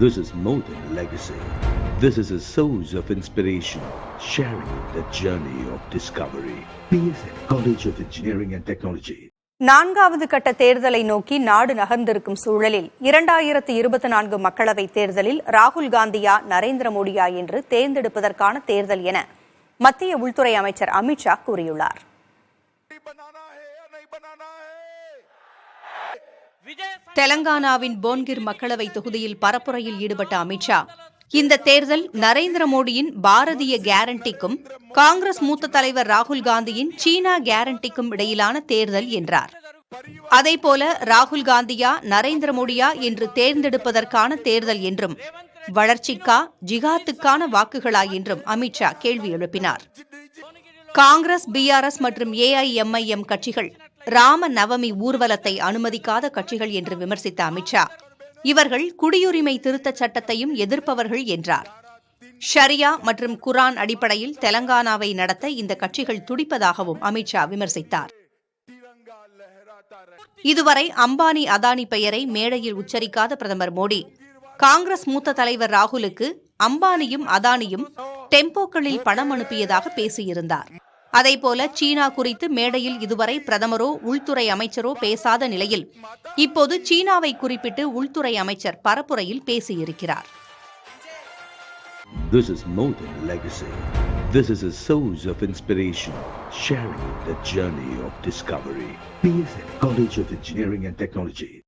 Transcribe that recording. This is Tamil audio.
This is more than legacy. This is a source of inspiration, sharing the journey of discovery. PSN College of Engineering and Technology. நான்காவது கட்ட தேர்தலை நோக்கி நாடு நகர்ந்திருக்கும் சூழலில் 2024 மக்களவைத் தேர்தலில் ராகுல் காந்தியா நரேந்திர மோடியா என்று தேர்ந்தெடுப்பதற்கான தேர்தல் என மத்திய உள்துறை அமைச்சர் அமித் ஷா கூறியுள்ளார். தெலங்கானாவின் போன்கிர் மக்களவைத் தொகுதியில் பரப்புரையில் ஈடுபட்ட அமித் ஷா, இந்த தேர்தல் நரேந்திர மோடியின் பாரதிய கேரண்டிக்கும் காங்கிரஸ் மூத்த தலைவர் ராகுல் காந்தியின் சீனா கேரண்டிக்கும் இடையிலான தேர்தல் என்றார். அதேபோல ராகுல் காந்தியா நரேந்திர மோடியா என்று தேர்ந்தெடுப்பதற்கான தேர்தல் என்றும், வளர்ச்சிக்கா ஜிகாத்துக்கான வாக்குகளா என்றும் அமித் ஷா கேள்வி எழுப்பினார். காங்கிரஸ், பிஆர்எஸ் மற்றும் ஏஐஎம்ஐஎம் கட்சிகள் ராம நவமி ஊர்வலத்தை அனுமதிக்காத கட்சிகள் என்று விமர்சித்த அமித் ஷா, இவர்கள் குடியுரிமை திருத்தச் சட்டத்தையும் எதிர்ப்பவர்கள் என்றார். ஷரியா மற்றும் குரான் அடிப்படையில் தெலங்கானாவை நடத்த இந்த கட்சிகள் துடிப்பதாகவும் அமித் ஷா விமர்சித்தார். இதுவரை அம்பானி, அதானி பெயரை மேடையில் உச்சரிக்காத பிரதமர் மோடி, காங்கிரஸ் மூத்த தலைவர் ராகுலுக்கு அம்பானியும் அதானியும் டெம்போக்களில் பணம் அனுப்பியதாக பேசியிருந்தார். அதேபோல சீனா குறித்து மேடையில் இதுவரை பிரதமரோ உள்துறை அமைச்சரோ பேசாத நிலையில் இப்போது சீனாவை குறிப்பிட்டு உள்துறை அமைச்சர் பரப்புரையில் பேசியிருக்கிறார். This is more than legacy. This is a source of inspiration, sharing the journey of discovery. PSN College of Engineering and Technology.